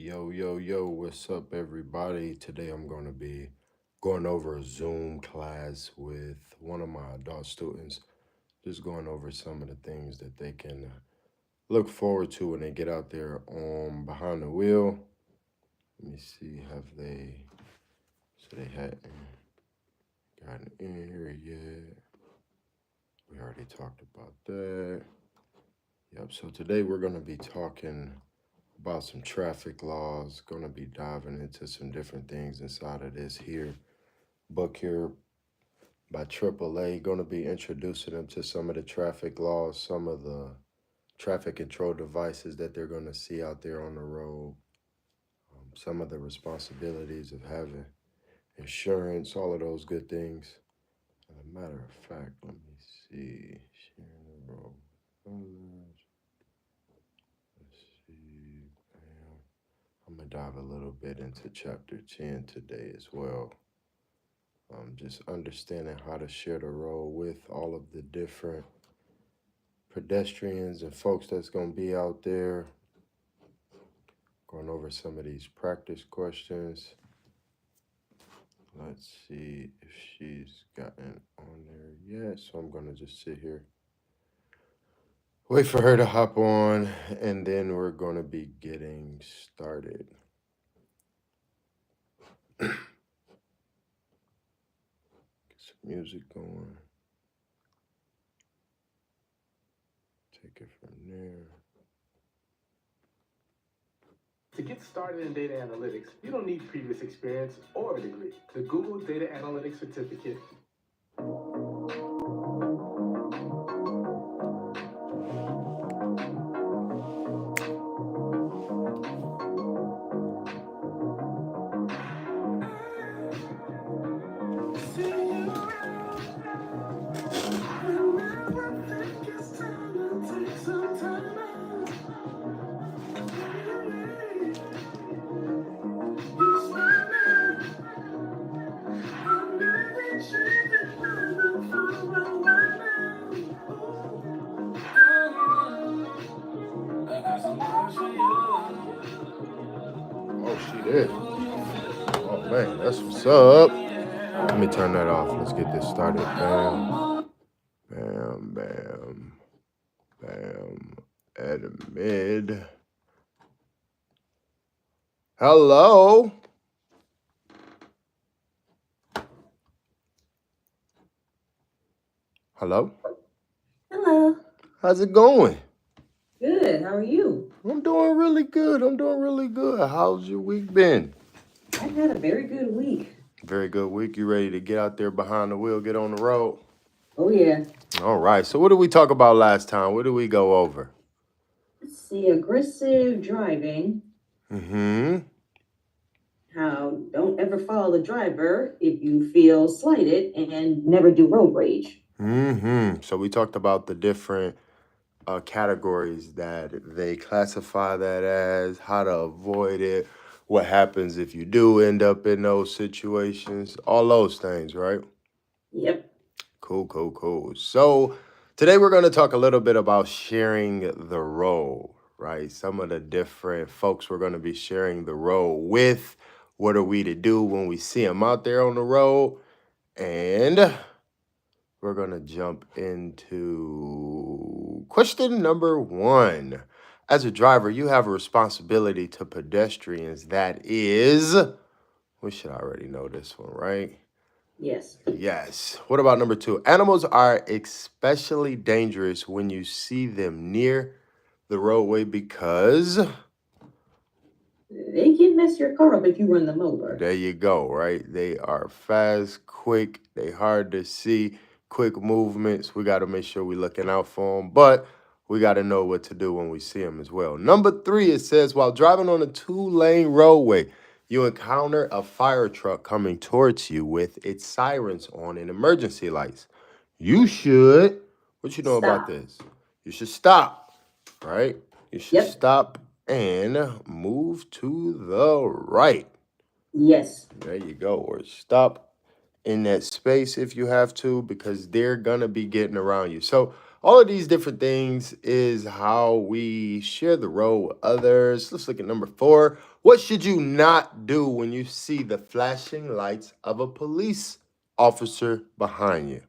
Yo, what's up, everybody? Today I'm going to be going over a Zoom class with one of my adult students, just going over some of the things that they can look forward to when they get out there on behind the wheel. Let me see, so they hadn't gotten in here yet. We already talked about that. Yep, so today we're going to be talking about some traffic laws, going to be diving into some different things inside of this here book here by AAA. Going to be introducing them to some of the traffic laws, some of the traffic control devices that they're going to see out there on the road, some of the responsibilities of having insurance, all of those good things. As a matter of fact, let me see. Sharing the road. Let's see. Bam. I'm going to dive a little bit into chapter 10 today as well. Just understanding how to share the road with all of the different pedestrians and folks that's going to be out there. Going over some of these practice questions. Let's see if she's gotten on there yet. So I'm going to just sit here, wait for her to hop on, and then we're going to be getting started. Get some music going. Take it from there. To get started in data analytics, you don't need previous experience or a degree. The Google Data Analytics Certificate. Oh, she did. Oh, man, that's what's up. Let me turn that off. Let's get this started. Bam, bam, bam, bam. Admit. Hello. Hello. Hello. How's it going? Good. How are you? I'm doing really good. How's your week been? I've had a very good week. Very good week. You ready to get out there behind the wheel, get on the road? Oh, yeah. All right. So what did we talk about last time? What did we go over? Let's see. Aggressive driving. Mm-hmm. How don't ever follow the driver if you feel slighted, and never do road rage. Mm-hmm. So we talked about the different categories that they classify that as, how to avoid it, what happens if you do end up in those situations, all those things, right? Yep. Cool. So today we're going to talk a little bit about sharing the role, right? Some of the different folks we're going to be sharing the role with. What are we to do when we see them out there on the road? And we're going to jump into question number 1. As a driver, you have a responsibility to pedestrians that is, we should already know this one, right? Yes. Yes. What about number 2? Animals are especially dangerous when you see them near the roadway because They can mess your car up if you run them over. there you go, right? They are fast, quick, they hard to see, quick movements. We got to make sure we're looking out for them, but we got to know what to do when we see them as well. Number 3, it says, while driving on a 2-lane roadway, you encounter a fire truck coming towards you with its sirens on and emergency lights. You should, what you know about Stop. this? You should stop, right? You should Yep. stop and move to the right. Yes. There you go. Or stop in that space if you have to, because they're going to be getting around you. So all of these different things is how we share the road with others. Let's look at number 4. What should you not do when you see the flashing lights of a police officer behind you?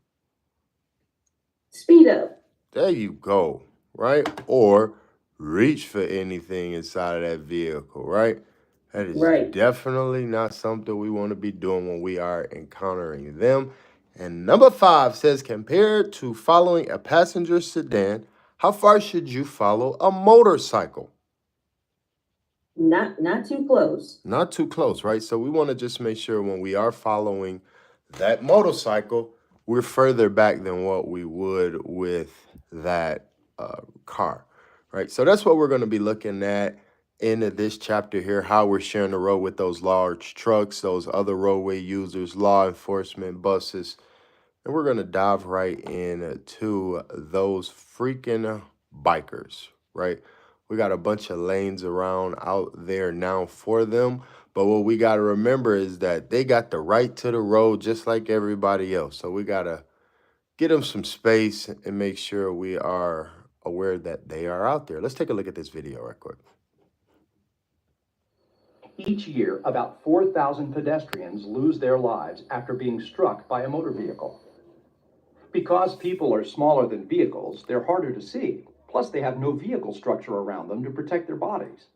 Speed up. There you go, right? Or reach for anything inside of that vehicle, right? That is Right. definitely not something we want to be doing when we are encountering them. And number 5 says, compared to following a passenger sedan, how far should you follow a motorcycle? Not too close. Not too close, right? So we want to just make sure when we are following that motorcycle, we're further back than what we would with that car, right? So that's what we're going to be looking at in this chapter here, how we're sharing the road with those large trucks, those other roadway users, law enforcement, buses. And we're going to dive right into those freaking bikers, right? We got a bunch of lanes around out there now for them. But what we got to remember is that they got the right to the road just like everybody else. So we got to get them some space and make sure we are aware that they are out there. Let's take a look at this video right quick. Each year, about 4,000 pedestrians lose their lives after being struck by a motor vehicle. Because people are smaller than vehicles, they're harder to see. Plus, they have no vehicle structure around them to protect their bodies.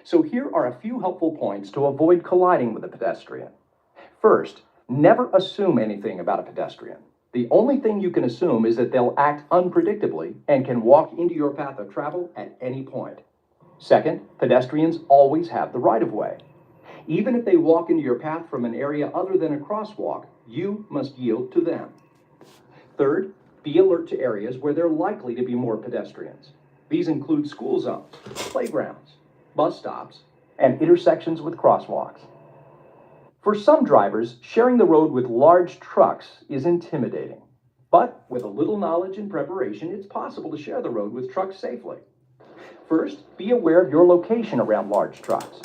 So here are a few helpful points to avoid colliding with a pedestrian. First, never assume anything about a pedestrian. The only thing you can assume is that they'll act unpredictably and can walk into your path of travel at any point. Second, pedestrians always have the right-of-way. Even if they walk into your path from an area other than a crosswalk, you must yield to them. Third, be alert to areas where there are likely to be more pedestrians. These include school zones, playgrounds, bus stops, and intersections with crosswalks. For some drivers, sharing the road with large trucks is intimidating. But with a little knowledge and preparation, it's possible to share the road with trucks safely. First, be aware of your location around large trucks.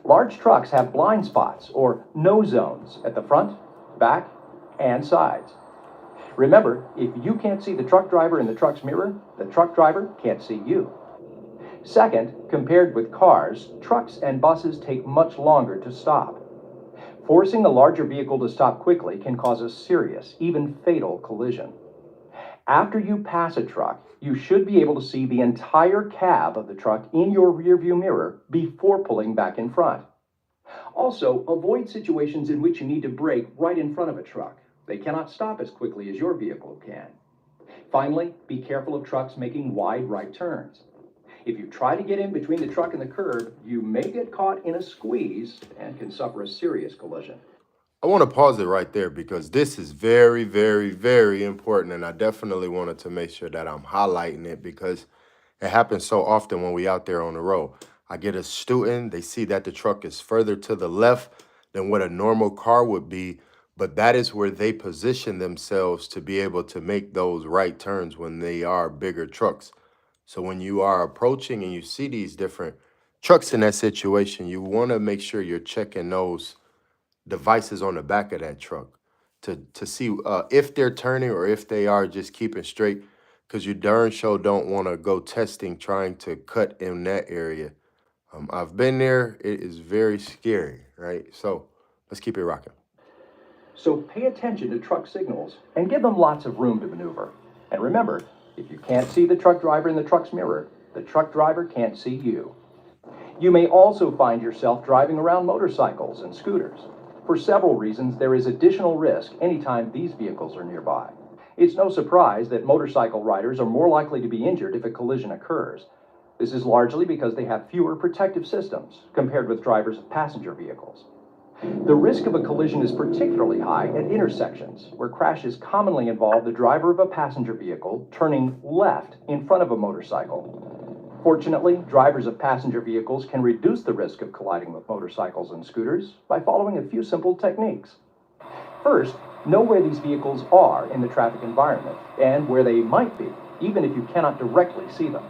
Large trucks have blind spots or no zones at the front, back, and sides. Remember, if you can't see the truck driver in the truck's mirror, the truck driver can't see you. Second, compared with cars, trucks and buses take much longer to stop. Forcing a larger vehicle to stop quickly can cause a serious, even fatal collision. After you pass a truck, you should be able to see the entire cab of the truck in your rearview mirror before pulling back in front. Also, avoid situations in which you need to brake right in front of a truck. They cannot stop as quickly as your vehicle can. Finally, be careful of trucks making wide right turns. If you try to get in between the truck and the curb, you may get caught in a squeeze and can suffer a serious collision. I want to pause it right there because this is very, very, very important. And I definitely wanted to make sure that I'm highlighting it because it happens so often when we out there on the road. I get a student, they see that the truck is further to the left than what a normal car would be. But that is where they position themselves to be able to make those right turns when they are bigger trucks. So when you are approaching and you see these different trucks in that situation, you want to make sure you're checking those devices on the back of that truck to see if they're turning or if they are just keeping straight, because you darn sure don't want to go testing trying to cut in that area. I've been there. It is very scary, right? So let's keep it rocking. So pay attention to truck signals and give them lots of room to maneuver. And remember, if you can't see the truck driver in the truck's mirror, the truck driver can't see you. You may also find yourself driving around motorcycles and scooters. For several reasons, there is additional risk anytime these vehicles are nearby. It's no surprise that motorcycle riders are more likely to be injured if a collision occurs. This is largely because they have fewer protective systems compared with drivers of passenger vehicles. The risk of a collision is particularly high at intersections, where crashes commonly involve the driver of a passenger vehicle turning left in front of a motorcycle. Fortunately, drivers of passenger vehicles can reduce the risk of colliding with motorcycles and scooters by following a few simple techniques. First, know where these vehicles are in the traffic environment and where they might be, even if you cannot directly see them.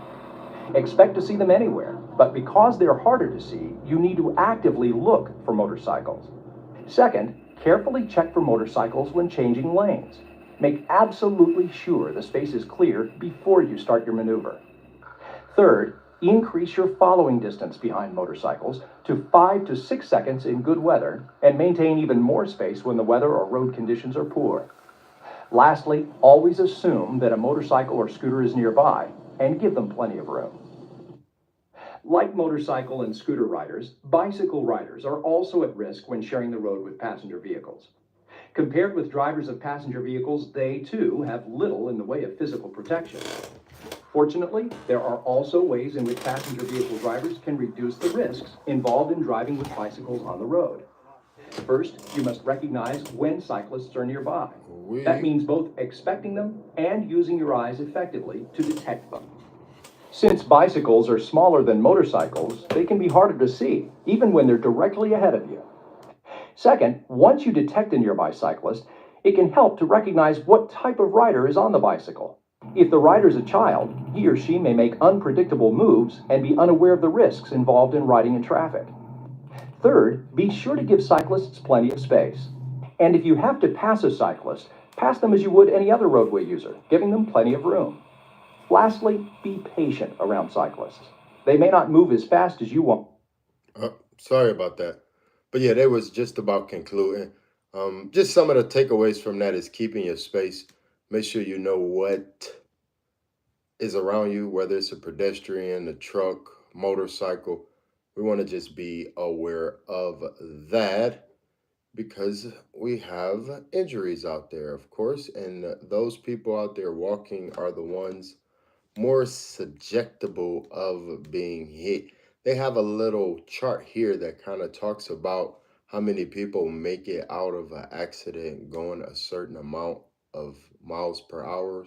Expect to see them anywhere, but because they're harder to see, you need to actively look for motorcycles. Second, carefully check for motorcycles when changing lanes. Make absolutely sure the space is clear before you start your maneuver. Third, increase your following distance behind motorcycles to 5 to 6 seconds in good weather, and maintain even more space when the weather or road conditions are poor. Lastly, always assume that a motorcycle or scooter is nearby and give them plenty of room. Like motorcycle and scooter riders, bicycle riders are also at risk when sharing the road with passenger vehicles. Compared with drivers of passenger vehicles, they too have little in the way of physical protection. Fortunately, there are also ways in which passenger vehicle drivers can reduce the risks involved in driving with bicycles on the road. First, you must recognize when cyclists are nearby. That means both expecting them and using your eyes effectively to detect them. Since bicycles are smaller than motorcycles, they can be harder to see, even when they're directly ahead of you. Second, once you detect a nearby cyclist, it can help to recognize what type of rider is on the bicycle. If the rider is a child, he or she may make unpredictable moves and be unaware of the risks involved in riding in traffic. Third, be sure to give cyclists plenty of space. And if you have to pass a cyclist, pass them as you would any other roadway user, giving them plenty of room. Lastly, be patient around cyclists. They may not move as fast as you want. Sorry about that. But yeah, that was just about concluding. Just some of the takeaways from that is keeping your space. Make sure you know what is around you, whether it's a pedestrian, a truck, motorcycle. We want to just be aware of that because we have injuries out there, of course, and those people out there walking are the ones more susceptible of being hit. They have a little chart here that kind of talks about how many people make it out of an accident going a certain amount of miles per hour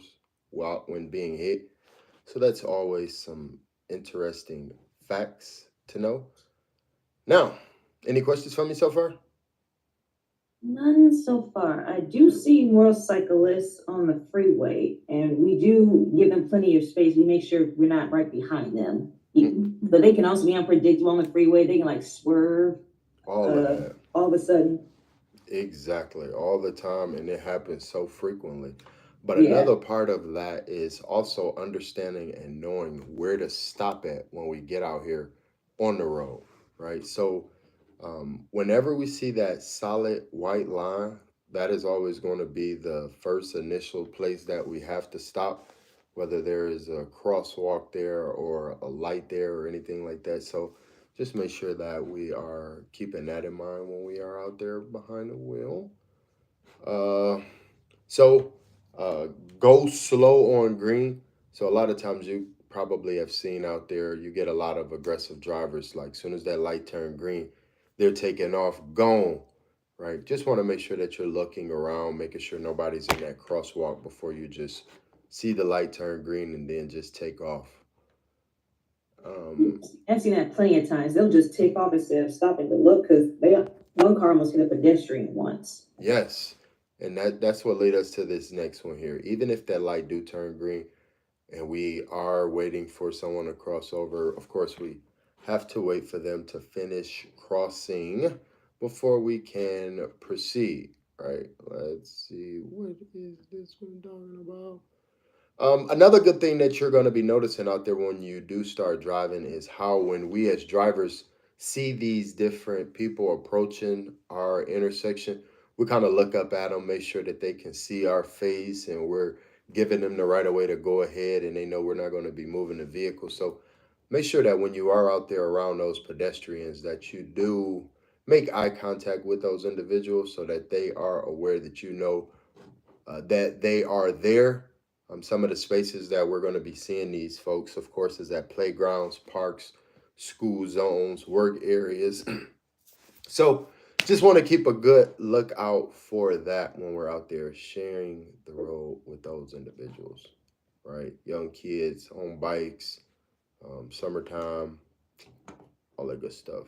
while when being hit. So that's always some interesting facts to know. Now, any questions from me so far? None so far. I do see more cyclists on the freeway, and we do give them plenty of space. We make sure we're not right behind them. But they can also be unpredictable on the freeway. They can like swerve All of that. all of a sudden. Exactly, all the time, and it happens so frequently. But Yeah. another part of that is also understanding and knowing where to stop at when we get out here on the road, right? So, whenever we see that solid white line, that is always going to be the first initial place that we have to stop, whether there is a crosswalk there or a light there or anything like that. So, just make sure that we are keeping that in mind when we are out there behind the wheel. Uh, so uh, go slow on green. So a lot of times you probably have seen out there, you get a lot of aggressive drivers. Like soon as that light turn green, they're taking off, gone. Right. Just want to make sure that you're looking around, making sure nobody's in that crosswalk before you just see the light turn green and then just take off. I've seen that plenty of times. They'll just take off instead of stopping to look because one car almost hit a pedestrian once. Yes. And that's what led us to this next one here. Even if that light do turn green and we are waiting for someone to cross over, of course we have to wait for them to finish crossing before we can proceed, right? Let's see, what is this one talking about? Another good thing that you're going to be noticing out there when you do start driving is how when we as drivers see these different people approaching our intersection, we kind of look up at them, make sure that they can see our face and we're giving them the right of way to go ahead and they know we're not going to be moving the vehicle. So make sure that when you are out there around those pedestrians that you do make eye contact with those individuals so that they are aware that you know that they are there. Some of the spaces that we're going to be seeing these folks, of course, is at playgrounds, parks, school zones, work areas. So just want to keep a good lookout for that when we're out there sharing the road with those individuals, right? Young kids on bikes, summertime, all that good stuff.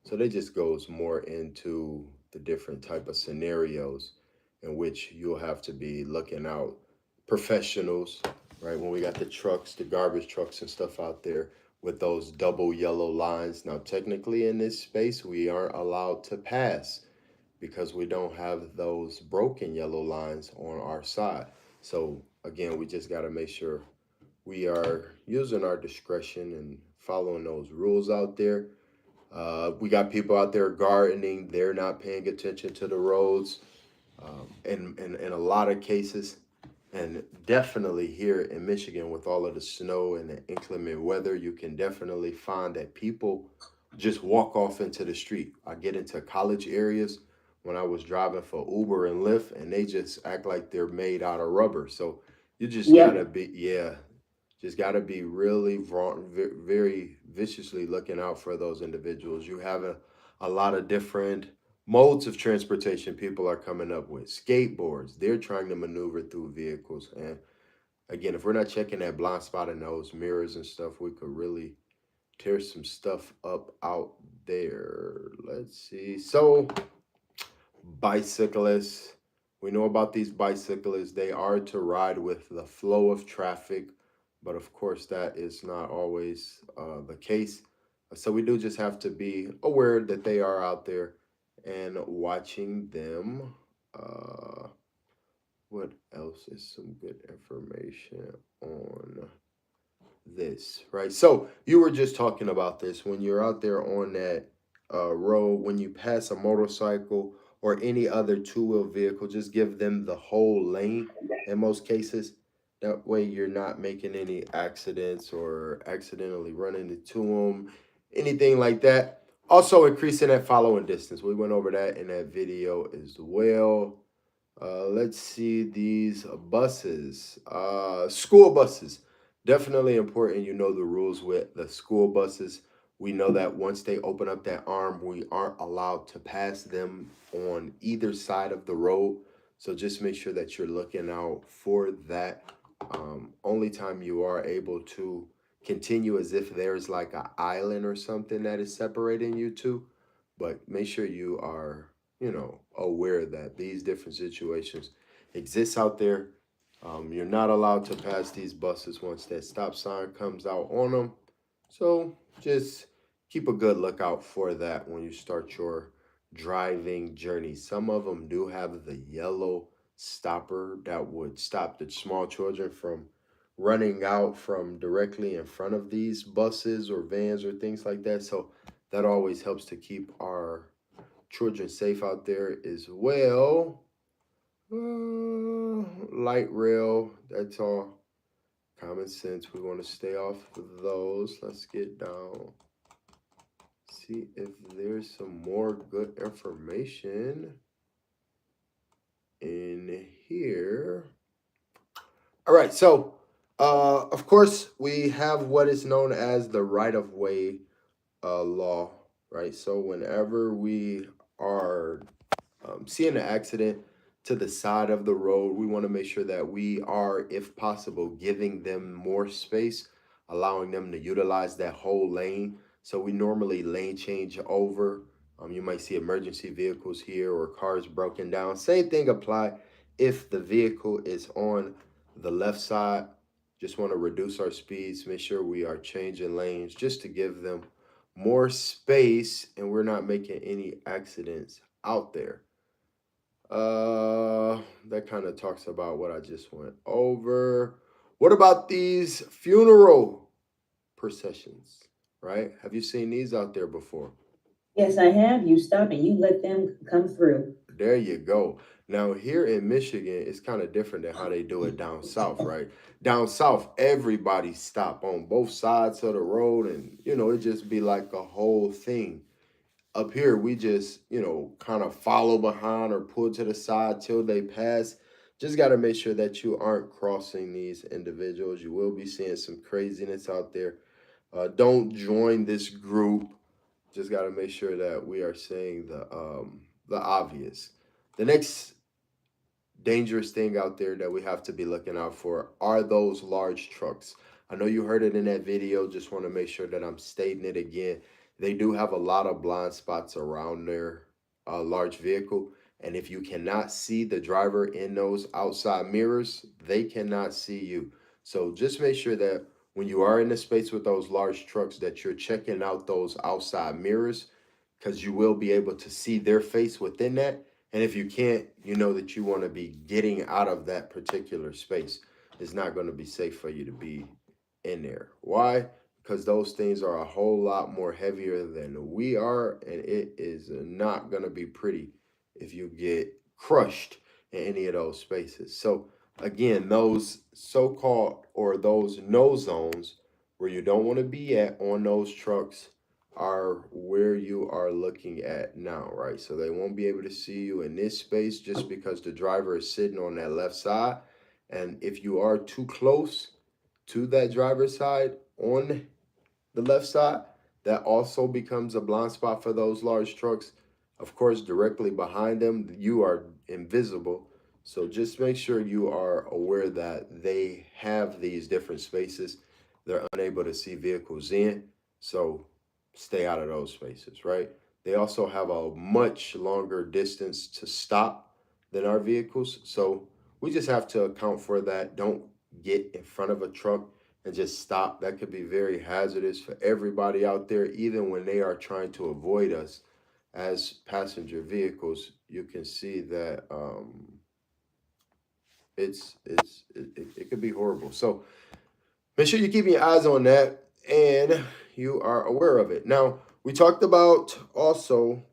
So that just goes more into the different type of scenarios in which you'll have to be looking out. Professionals, right? When we got the trucks, the garbage trucks and stuff out there with those double yellow lines. Now, technically in this space, we aren't allowed to pass because we don't have those broken yellow lines on our side. So again, we just got to make sure we are using our discretion and following those rules out there. We got people out there gardening, they're not paying attention to the roads in a lot of cases. And definitely here in Michigan, with all of the snow and the inclement weather, you can definitely find that people just walk off into the street. I get into college areas when I was driving for Uber and Lyft, and they just act like they're made out of rubber. So you just gotta Yep. be, yeah, just gotta be really very viciously looking out for those individuals. You have a lot of different modes of transportation people are coming up with. Skateboards, they're trying to maneuver through vehicles. And again, if we're not checking that blind spot in those mirrors and stuff, we could really tear some stuff up out there. Let's see. So, bicyclists, we know about these bicyclists. They are to ride with the flow of traffic, but of course, that is not always the case. So, we do just have to be aware that they are out there and watching them. Uh, what else is some good information on this, right? So you were just talking about this when you're out there on that road, when you pass a motorcycle or any other two-wheel vehicle, just give them the whole lane in most cases. That way you're not making any accidents or accidentally running into them, anything like that. Also increasing that following distance. We went over that in that video as well. Let's see these buses. School buses. Definitely important. You know the rules with the school buses. We know that once they open up that arm, we aren't allowed to pass them on either side of the road. So just make sure that you're looking out for that. Only time you are able to continue as if there's like an island or something that is separating you two. But make sure you are, aware that these different situations exist out there. You're not allowed to pass these buses once that stop sign comes out on them. So just keep a good lookout for that when you start your driving journey. Some of them do have the yellow stopper that would stop the small children from running out from directly in front of these buses or vans or things like that. So that always helps to keep our children safe out there as well. Light rail, that's all common sense. We want to stay off of those. Let's get down. See if there's some more good information in here. All right, so of course we have what is known as the right of way law, right? So whenever we are seeing an accident to the side of the road, we want to make sure that we are, if possible, giving them more space, allowing them to utilize that whole lane. So we normally lane change over. You might see emergency vehicles here or cars broken down. Same thing apply if the vehicle is on the left side. Just want to reduce our speeds, make sure we are changing lanes just to give them more space and we're not making any accidents out there. That kind of talks about what I just went over. What about these funeral processions, right? Have you seen these out there before? Yes, I have. You stop and you let them come through. There you go. Now, here in Michigan, it's kind of different than how they do it down south, right? Down south, everybody stop on both sides of the road, and it just be like a whole thing. Up here, we just, kind of follow behind or pull to the side till they pass. Just got to make sure that you aren't crossing these individuals. You will be seeing some craziness out there. Don't join this group. Just got to make sure that we are saying the obvious. The next dangerous thing out there that we have to be looking out for are those large trucks. I know you heard it in that video. Just want to make sure that I'm stating it again. They do have a lot of blind spots around their large vehicle. And if you cannot see the driver in those outside mirrors, they cannot see you. So just make sure that when you are in the space with those large trucks that you're checking out those outside mirrors because you will be able to see their face within that. And if you can't, you know that you want to be getting out of that particular space. It's not going to be safe for you to be in there. Why? Because those things are a whole lot more heavier than we are, and it is not going to be pretty if you get crushed in any of those spaces. So again, those so-called or those no zones where you don't want to be at on those trucks are where you are looking at now, right? So they won't be able to see you in this space just because the driver is sitting on that left side. And if you are too close to that driver's side on the left side, that also becomes a blind spot for those large trucks. Of course, directly behind them, you are invisible. So just make sure you are aware that they have these different spaces. They're unable to see vehicles in. So stay out of those spaces, right? They also have a much longer distance to stop than our vehicles. So we just have to account for that. Don't get in front of a truck and just stop. That could be very hazardous for everybody out there, even when they are trying to avoid us as passenger vehicles. You can see that it could be horrible. So make sure you keep your eyes on that and you are aware of it. Now, we talked about also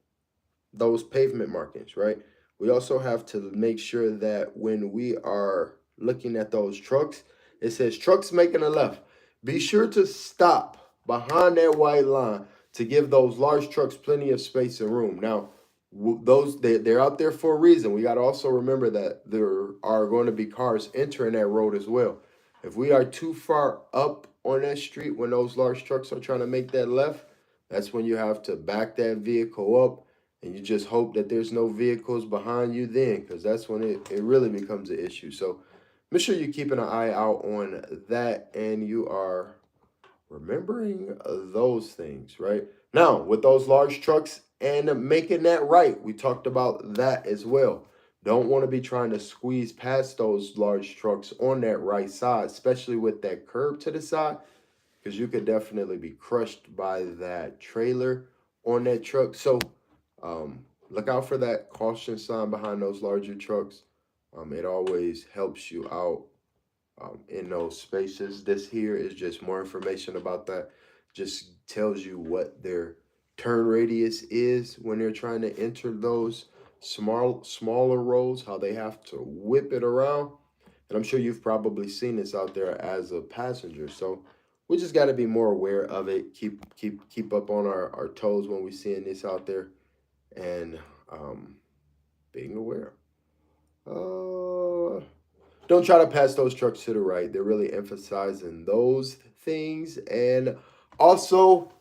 those pavement markings, right? We also have to make sure that when we are looking at those trucks, it says trucks making a left. Be sure to stop behind that white line to give those large trucks plenty of space and room. Now, they're out there for a reason. We got to also remember that there are going to be cars entering that road as well. If we are too far up on that street when those large trucks are trying to make that left, that's when you have to back that vehicle up and you just hope that there's no vehicles behind you then, because that's when it really becomes an issue. So make sure you're keeping an eye out on that and you are remembering those things, right? Now, with those large trucks and making that right, we talked about that as well. Don't want to be trying to squeeze past those large trucks on that right side, especially with that curb to the side, because you could definitely be crushed by that trailer on that truck. So look out for that caution sign behind those larger trucks. It always helps you out in those spaces. This here is just more information about that. Just tells you what their turn radius is when they're trying to enter those smaller roads, how they have to whip it around. And I'm sure you've probably seen this out there as a passenger. So we just got to be more aware of it. Keep up on our toes when we're seeing this out there, and being aware. Don't try to pass those trucks to the right. They're really emphasizing those things. And also,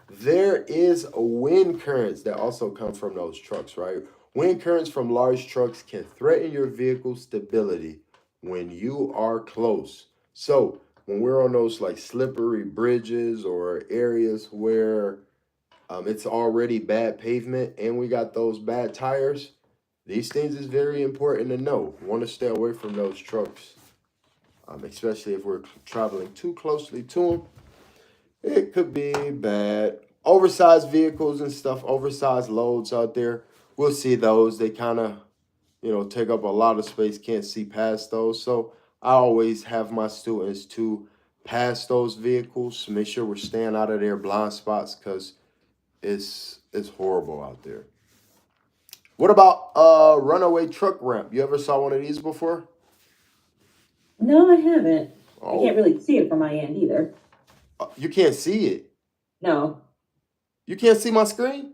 there is wind currents that also come from those trucks, right? Wind currents from large trucks can threaten your vehicle's stability when you are close. So when we're on those like slippery bridges or areas where it's already bad pavement and we got those bad tires, these things is very important to know. We want to stay away from those trucks, especially if we're traveling too closely to them. It could be bad. Oversized vehicles and stuff, oversized loads out there. We'll see those. They kind of, take up a lot of space. Can't see past those. So I always have my students to pass those vehicles. Make sure we're staying out of their blind spots because it's horrible out there. What about runaway truck ramp? You ever saw one of these before? No, I haven't. I Oh, can't really see it from my end either. you can't see it. No, You can't see my screen?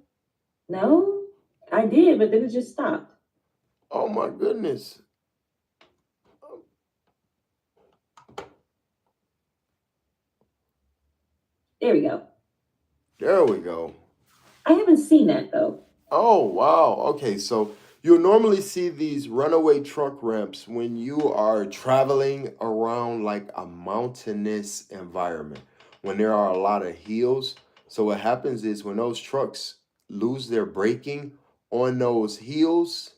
no, I did, but then it just stopped. Oh my goodness. There we go. There we go. I haven't seen that though. Oh, wow. Okay, so you'll normally see these runaway truck ramps when you are traveling around like a mountainous environment, when there are a lot of hills. So what happens is when those trucks lose their braking on those hills,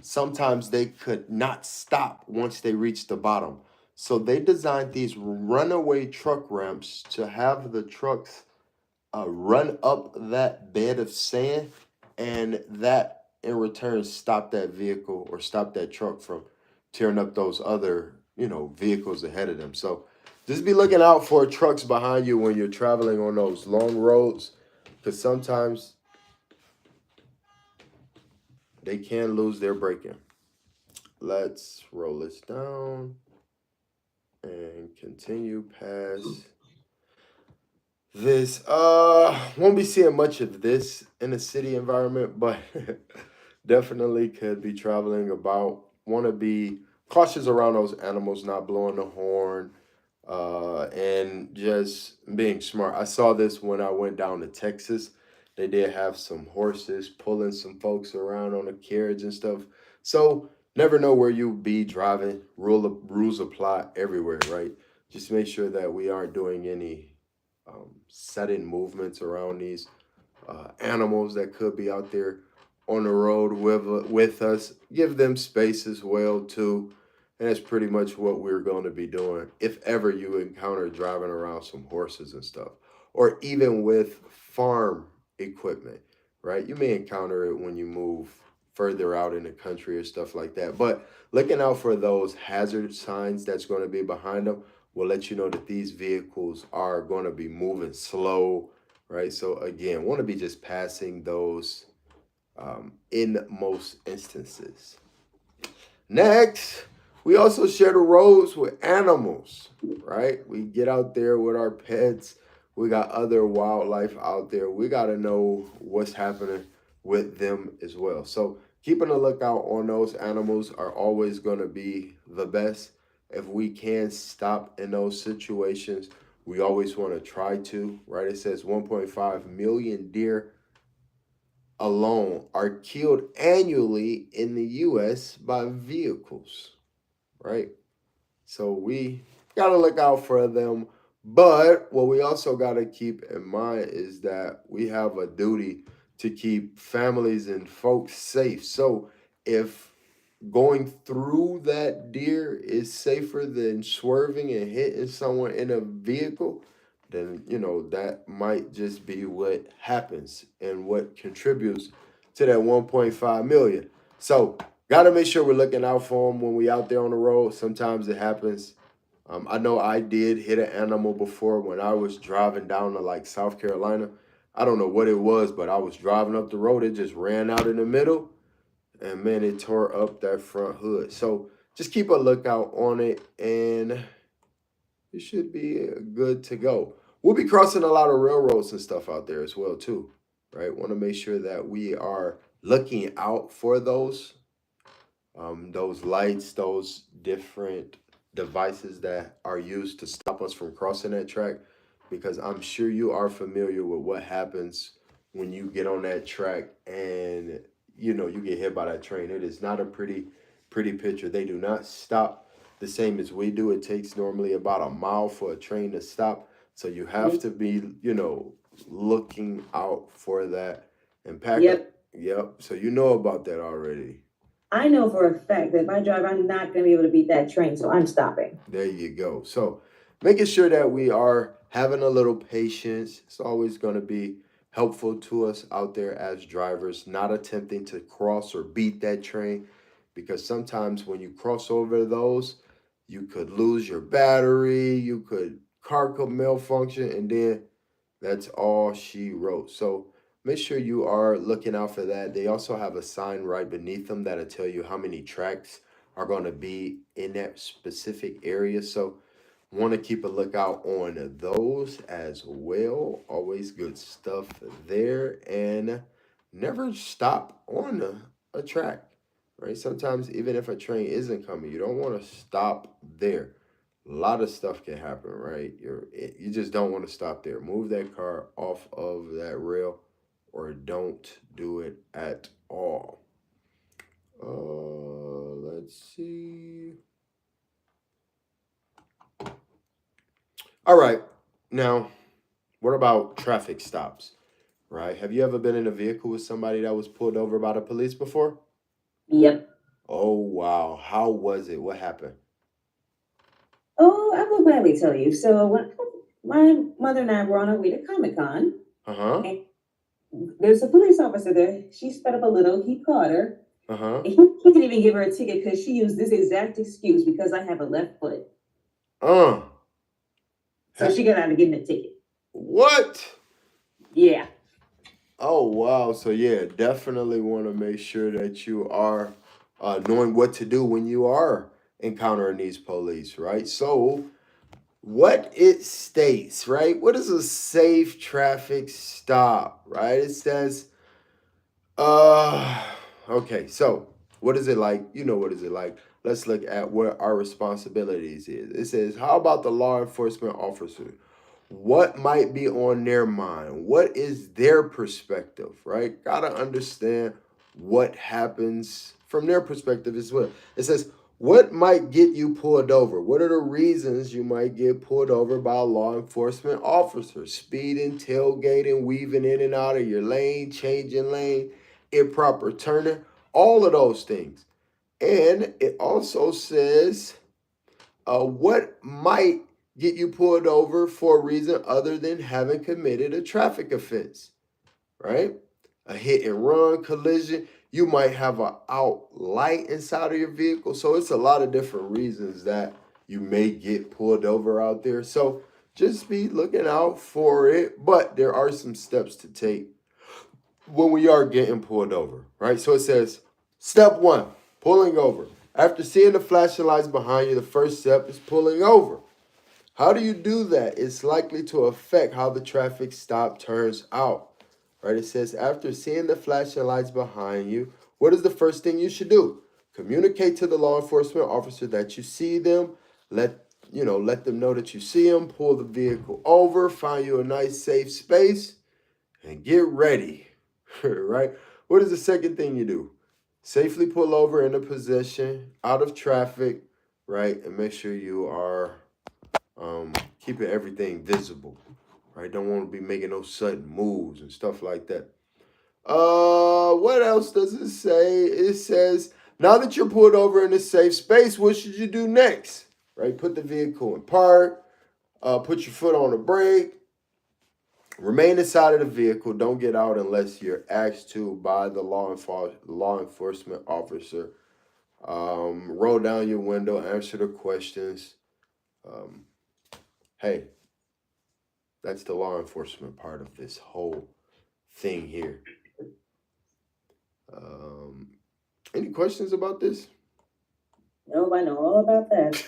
sometimes they could not stop once they reach the bottom. So they designed these runaway truck ramps to have the trucks run up that bed of sand, and that in return stop that vehicle or stop that truck from tearing up those other vehicles ahead of them. So Just be looking out for trucks behind you when you're traveling on those long roads, because sometimes they can lose their braking. Let's roll this down and continue past this. Won't be seeing much of this in a city environment, but definitely could be traveling about. Want to be cautious around those animals, not blowing the horn, and just being smart. I saw this when I went down to Texas. They did have some horses pulling some folks around on a carriage and stuff. So never know where you be driving. Rules apply everywhere, right? Just make sure that we aren't doing any sudden movements around these animals that could be out there on the road with us. Give them space as well too, and that's pretty much what we're going to be doing if ever you encounter driving around some horses and stuff, or even with farm equipment, right? You may encounter it when you move further out in the country or stuff like that, but looking out for those hazard signs that's going to be behind them will let you know that these vehicles are going to be moving slow, right? So again, want to be just passing those in most instances. Next, we also share the roads with animals, right? We get out there with our pets. We got other wildlife out there. We got to know what's happening with them as well. So keeping a lookout on those animals are always going to be the best. If we can stop in those situations, we always want to try to, right? It says 1.5 million deer alone are killed annually in the U.S. by vehicles, right? So we got to look out for them. But what we also got to keep in mind is that we have a duty to keep families and folks safe. So if going through that deer is safer than swerving and hitting someone in a vehicle, then that might just be what happens and what contributes to that 1.5 million. So got to make sure we're looking out for them when we out there on the road. Sometimes it happens. I know I did hit an animal before when I was driving down to like South Carolina. I don't know what it was, but I was driving up the road. It just ran out in the middle, and man, it tore up that front hood. So just keep a lookout on it, and it should be good to go. We'll be crossing a lot of railroads and stuff out there as well too, right? Want to make sure that we are looking out for those lights, those different devices that are used to stop us from crossing that track, because I'm sure you are familiar with what happens when you get on that track and you get hit by that train. It is not a pretty picture. They do not stop the same as we do. It takes normally about a mile for a train to stop. So you have to be, looking out for that and pack Yep. Yep. So you know about that already. I know for a fact that if I drive, I'm not going to be able to beat that train, so I'm stopping. There you go. So making sure that we are having a little patience. It's always going to be helpful to us out there as drivers, not attempting to cross or beat that train, because sometimes when you cross over those, you could lose your battery, car could malfunction, and then that's all she wrote. So make sure you are looking out for that. They also have a sign right beneath them that'll tell you how many tracks are going to be in that specific area. So want to keep a lookout on those as well. Always good stuff there. And never stop on a track, right? Sometimes even if a train isn't coming, you don't want to stop there. A lot of stuff can happen, right? You just don't want to stop there. Move that car off of that rail, or don't do it at all. Let's see. All right. Now, what about traffic stops, right? Have you ever been in a vehicle with somebody that was pulled over by the police before? Yep. Oh, wow. How was it? What happened? Oh, I will gladly tell you. So when my mother and I were on our way to Comic-Con, Uh-huh. and there's a police officer there. She sped up a little. He caught her. Uh-huh. And he didn't even give her a ticket because she used this exact excuse, because I have a left foot. she got out of getting a ticket. What? Yeah. Oh wow. So yeah, definitely want to make sure that you are knowing what to do when you are encountering these police, right? So what it states, right? What is a safe traffic stop, right? It says, uh, okay, so what is it like? You know, what is it like? Let's look at what our responsibilities is. It says, how about the law enforcement officer? What might be on their mind? What is their perspective, right? Gotta understand what happens from their perspective as well. It says, what might get you pulled over? What are the reasons you might get pulled over by a law enforcement officer? Speeding, tailgating, weaving in and out of your lane, changing lane, improper turning, all of those things. And it also says, what might get you pulled over for a reason other than having committed a traffic offense, right? A hit and run, collision. You might have an out light inside of your vehicle. So it's a lot of different reasons that you may get pulled over out there. So just be looking out for it. But there are some steps to take when we are getting pulled over, right? So it says, step one, pulling over. After seeing the flashing lights behind you, the first step is pulling over. How do you do that? It's likely to affect how the traffic stop turns out, right? It says, after seeing the flashing lights behind you, what is the first thing you should do? Communicate to the law enforcement officer that you see them. Let them know that you see them. Pull the vehicle over. Find you a nice safe space, and get ready, right? What is the second thing you do? Safely pull over in a position out of traffic, right? And make sure you are keeping everything visible, right? Don't want to be making no sudden moves and stuff like that. What else does it say? It says, now that you're pulled over in a safe space, what should you do next? Right? Put the vehicle in park, put your foot on the brake, remain inside of the vehicle. Don't get out unless you're asked to by the law enforcement officer. Roll down your window, answer the questions. Hey, that's the law enforcement part of this whole thing here. Any questions about this? Nope, I know all about that.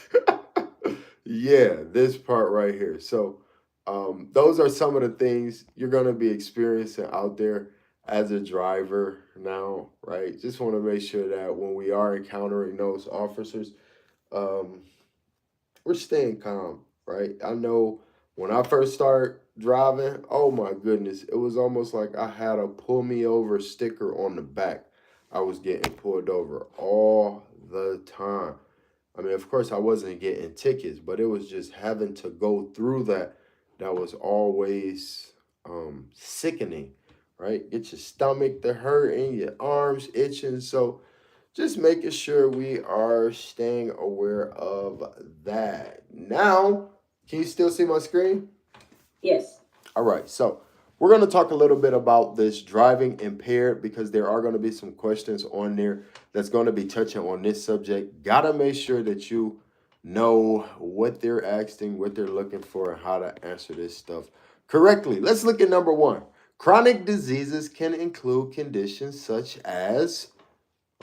Yeah, this part right here. So, those are some of the things you're going to be experiencing out there as a driver now, right? Just want to make sure that when we are encountering those officers, um, we're staying calm, right? I know when I first started driving, oh my goodness, it was almost like I had a pull me over sticker on the back. I was getting pulled over all the time. I mean, of course, I wasn't getting tickets, but it was just having to go through that. That was always sickening, right? Get your stomach to hurting, your arms itching. So just making sure we are staying aware of that. Now, can you still see my screen? Yes. All right, so we're going to talk a little bit about this driving impaired because there are going to be some questions on there that's going to be touching on this subject. Got to make sure that you know what they're asking, what they're looking for, and how to answer this stuff correctly. Let's look at number one. Chronic diseases can include conditions such as,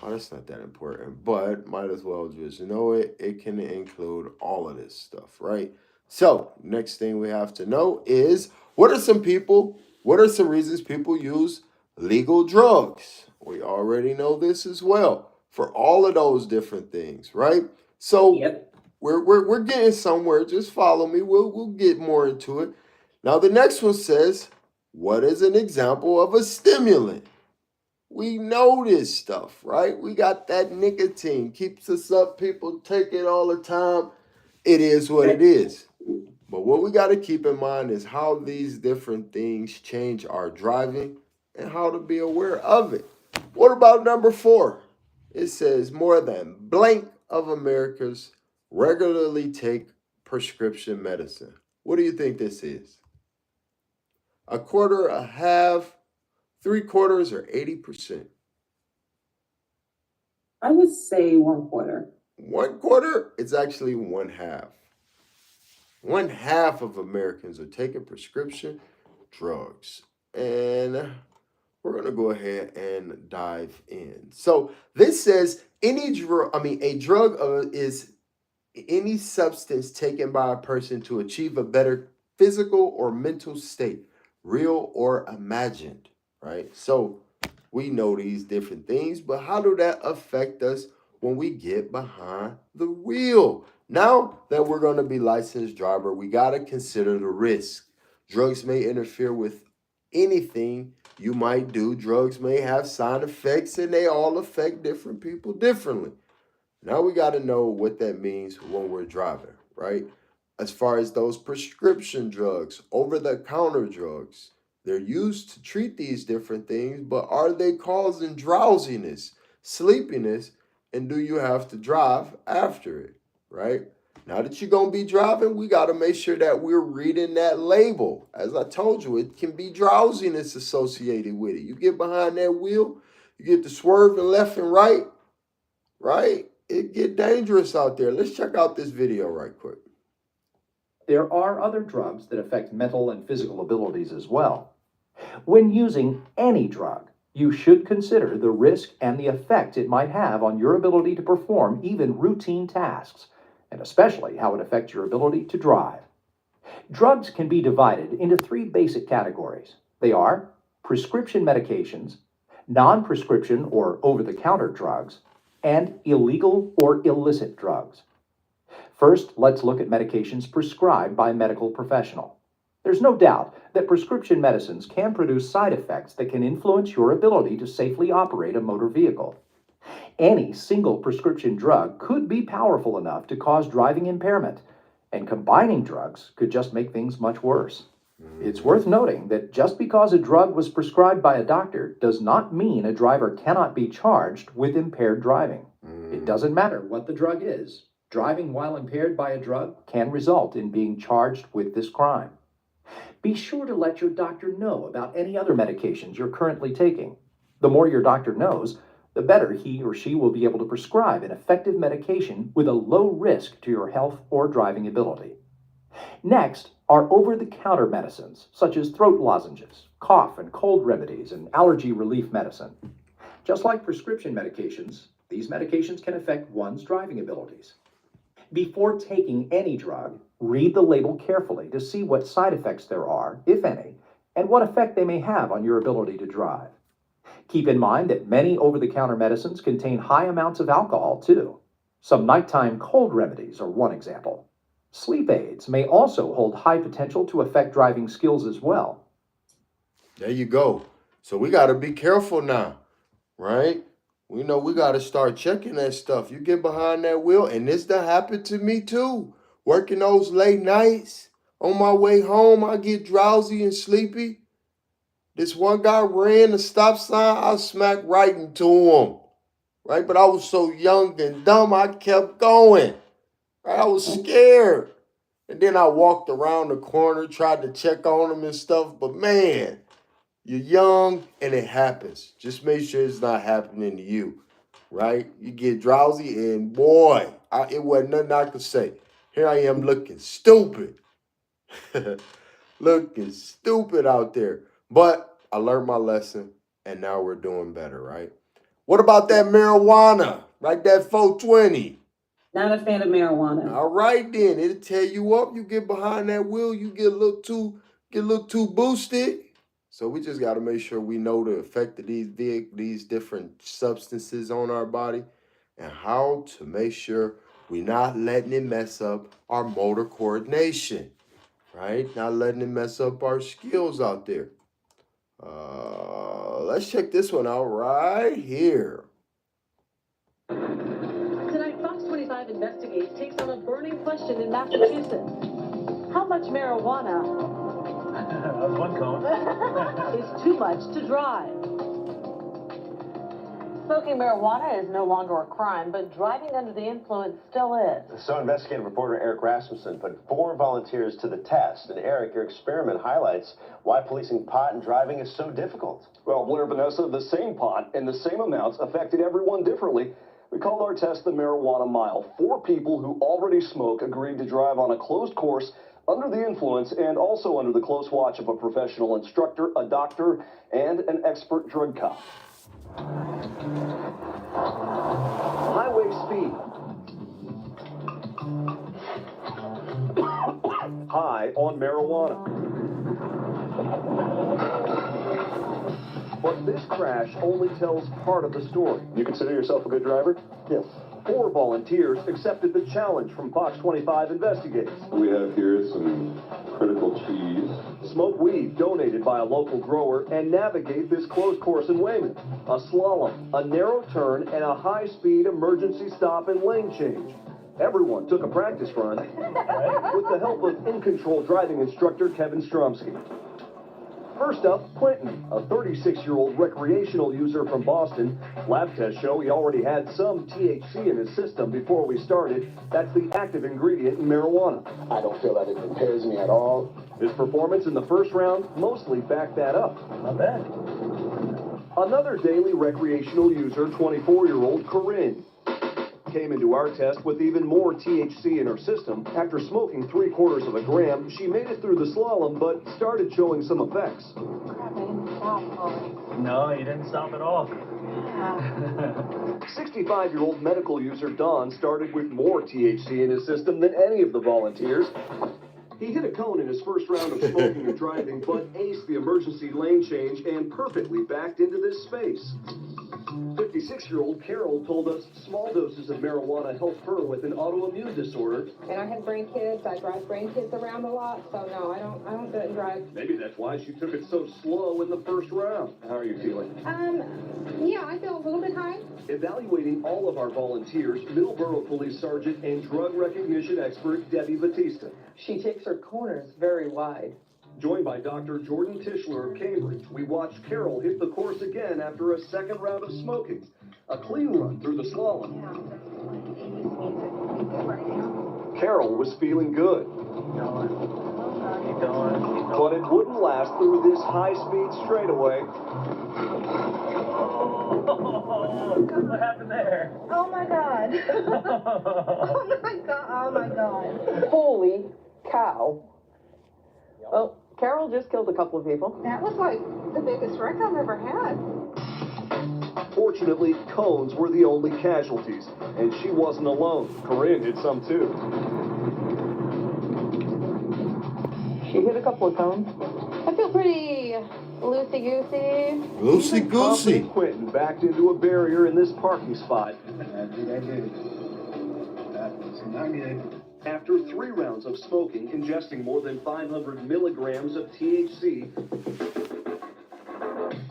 oh, that's not that important, but might as well just know it. It can include all of this stuff, right? So, next thing we have to know is what are some reasons people use legal drugs? We already know this as well for all of those different things, right? So, Yep. we're getting somewhere. Just follow me. We'll get more into it. Now, the next one says, what is an example of a stimulant? We know this stuff, right? We got that nicotine, keeps us up. People take it all the time. It is what it is. But what we got to keep in mind is how these different things change our driving and how to be aware of it. What about number 4? It says more than blank of Americans regularly take prescription medicine. What do you think this is? A quarter, a half, 3/4, or 80%? I would say 1/4. 1/4, it's actually 1/2. One half of Americans are taking prescription drugs. And we're going to go ahead and dive in. So this says a drug is any substance taken by a person to achieve a better physical or mental state, real or imagined, right? So we know these different things, but how do that affect us when we get behind the wheel? Now that we're going to be licensed driver, we got to consider the risk. Drugs may interfere with anything you might do. Drugs may have side effects and they all affect different people differently. Now we got to know what that means when we're driving, right? As far as those prescription drugs, over the counter drugs, they're used to treat these different things, but are they causing drowsiness, sleepiness, and do you have to drive after it, right? Now that you're going to be driving, we got to make sure that we're reading that label. As I told you, it can be drowsiness associated with it. You get behind that wheel, you get to swerving left and right? It get dangerous out there. Let's check out this video right quick. There are other drugs that affect mental and physical abilities as well. When using any drug, you should consider the risk and the effect it might have on your ability to perform even routine tasks, and especially how it affects your ability to drive. Drugs can be divided into three basic categories. They are prescription medications, non-prescription or over-the-counter drugs, and illegal or illicit drugs. First, let's look at medications prescribed by a medical professional. There's no doubt that prescription medicines can produce side effects that can influence your ability to safely operate a motor vehicle. Any single prescription drug could be powerful enough to cause driving impairment, and combining drugs could just make things much worse. It's worth noting that just because a drug was prescribed by a doctor does not mean a driver cannot be charged with impaired driving. It doesn't matter what the drug is. Driving while impaired by a drug can result in being charged with this crime. Be sure to let your doctor know about any other medications you're currently taking. The more your doctor knows, the better he or she will be able to prescribe an effective medication with a low risk to your health or driving ability. Next are over-the-counter medicines, such as throat lozenges, cough and cold remedies, and allergy relief medicine. Just like prescription medications, these medications can affect one's driving abilities. Before taking any drug, read the label carefully to see what side effects there are, if any, and what effect they may have on your ability to drive. Keep in mind that many over-the-counter medicines contain high amounts of alcohol, too. Some nighttime cold remedies are one example. Sleep aids may also hold high potential to affect driving skills as well. There you go. So we got to be careful now, right? We know we got to start checking that stuff. You get behind that wheel, and this done happened to me too. Working those late nights, on my way home, I get drowsy and sleepy. This one guy ran the stop sign, I smacked right into him, right? But I was so young and dumb, I kept going. Right? I was scared. And then I walked around the corner, tried to check on him and stuff, but man, you're young and it happens. Just make sure it's not happening to you, right? You get drowsy and boy, it wasn't nothing I could say. Here I am looking stupid. Looking stupid out there. But I learned my lesson and now we're doing better, right? What about that marijuana, right? That 420. Not a fan of marijuana. All right then, it'll tear you up. You get behind that wheel, you get a little too boosted. So we just got to make sure we know the effect of these different substances on our body and how to make sure we're not letting it mess up our motor coordination, right? Not letting it mess up our skills out there. Let's check this one out right here. Tonight, Fox 25 Investigates takes on a burning question in Massachusetts. How much marijuana One cone. is too much to drive? Smoking marijuana is no longer a crime, but driving under the influence still is. So investigative reporter Eric Rasmussen put 4 volunteers to the test. And Eric, your experiment highlights why policing pot and driving is so difficult. Well, Blair, Vanessa, the same pot and the same amounts affected everyone differently. We called our test the Marijuana Mile. 4 people who already smoke agreed to drive on a closed course under the influence and also under the close watch of a professional instructor, a doctor, and an expert drug cop. Highway speed. High on marijuana. But this crash only tells part of the story. You consider yourself a good driver? Yes. 4 volunteers accepted the challenge from Fox 25 Investigates. We have here some critical cheese. Smoke weed donated by a local grower and navigate this closed course in Weymouth. A slalom, a narrow turn, and a high-speed emergency stop and lane change. Everyone took a practice run with the help of in-control driving instructor Kevin Stromsky. First up, Quentin, a 36-year-old recreational user from Boston. Lab tests show he already had some THC in his system before we started. That's the active ingredient in marijuana. I don't feel that it impairs me at all. His performance in the first round mostly backed that up. Not bad. Another daily recreational user, 24-year-old Corinne, came into our test with even more THC in her system. After smoking 3/4 of a gram, she made it through the slalom, but started showing some effects. No, you didn't stop at all. 65-year-old medical user Don started with more THC in his system than any of the volunteers. He hit a cone in his first round of smoking and driving, but aced the emergency lane change and perfectly backed into this space. 56-year-old Carol told us small doses of marijuana help her with an autoimmune disorder. And I have grandkids. I drive grandkids around a lot, so no, I don't go and drive. Maybe that's why she took it so slow in the first round. How are you feeling? Yeah, I feel a little bit high. Evaluating all of our volunteers, Middleborough Police Sergeant and drug recognition expert Debbie Batista. She takes her corners very wide. Joined by Dr. Jordan Tischler of Cambridge, we watched Carol hit the course again after a second round of smoking. A clean run through the slalom. Carol was feeling good. Keep going. But it wouldn't last through this high-speed straightaway. What happened there? Oh my God. Oh my God. Oh my God. Holy cow. Well, Carol just killed a couple of people. That was like the biggest wreck I've ever had. Fortunately, cones were the only casualties, and she wasn't alone. Corinne did some too. She hit a couple of cones. I feel pretty loosey-goosey. Loosey goosey. Confident Quentin backed into a barrier in this parking spot. I did. That was 98. After 3 rounds of smoking, ingesting more than 500 milligrams of THC,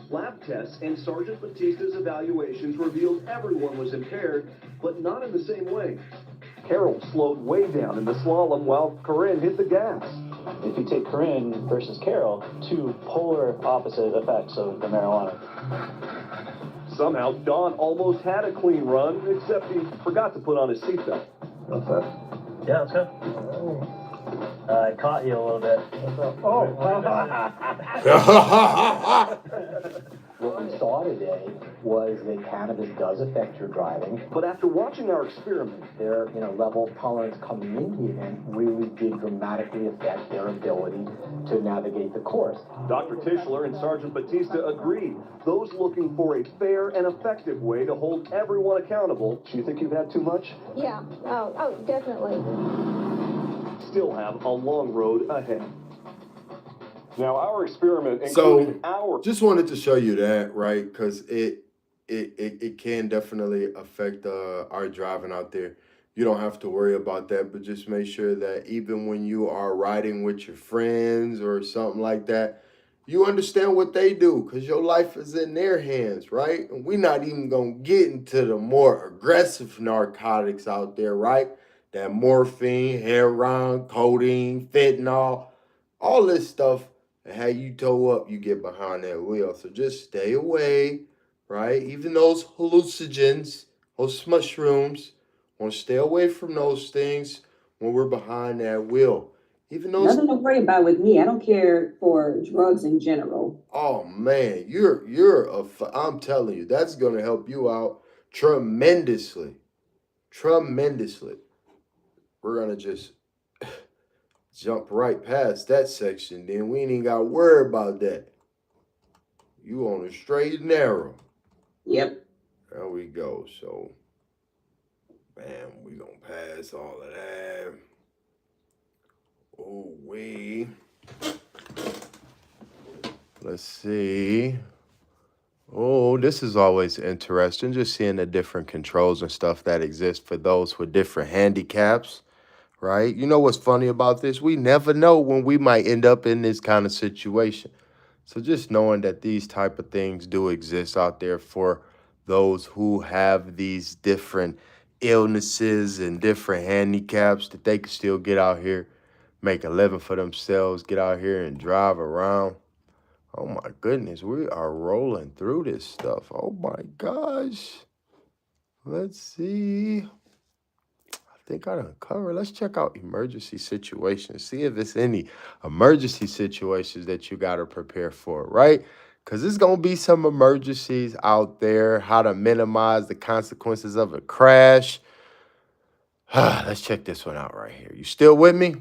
lab tests and Sergeant Batista's evaluations revealed everyone was impaired, but not in the same way. Carol slowed way down in the slalom while Corinne hit the gas. If you take Corinne versus Carol, 2 polar opposite effects of the marijuana. Somehow, Don almost had a clean run, except he forgot to put on his seatbelt. Yeah, let's go. I caught you a little bit. What we saw today was that cannabis does affect your driving. But after watching our experiment, Their level of tolerance coming into the event really did dramatically affect their ability to navigate the course. Dr. Tischler and Sergeant Batista agreed. Those looking for a fair and effective way to hold everyone accountable. Do you think you've had too much? Yeah. Oh, definitely. Still have a long road ahead. Now, our experiment So, included our... just wanted to show you that, right? Because it can definitely affect our driving out there. You don't have to worry about that, but just make sure that even when you are riding with your friends or something like that, you understand what they do, because your life is in their hands, right? And we're not even going to get into the more aggressive narcotics out there, right? That morphine, heroin, codeine, fentanyl, all this stuff. And how you toe up, you get behind that wheel. So just stay away, right? Even those hallucinogens, those mushrooms, want to stay away from those things when we're behind that wheel. Even those. Nothing to worry about with me. I don't care for drugs in general. Oh man, I'm telling you, that's gonna help you out tremendously. Tremendously. We're going to just jump right past that section. Then we ain't even got to worry about that. You on a straight and narrow. Yep. There we go. So, bam, we going to pass all of that. Oh, let's see. Oh, this is always interesting, just seeing the different controls and stuff that exist for those with different handicaps, right? You know what's funny about this? We never know when we might end up in this kind of situation. So just knowing that these type of things do exist out there for those who have these different illnesses and different handicaps, that they can still get out here, make a living for themselves, get out here and drive around. Oh my goodness, we are rolling through this stuff. Oh my gosh. Let's see. I think I done covered. Let's check out emergency situations. See if there's any emergency situations that you got to prepare for, right? Because there's going to be some emergencies out there. How to minimize the consequences of a crash. Let's check this one out right here. You still with me?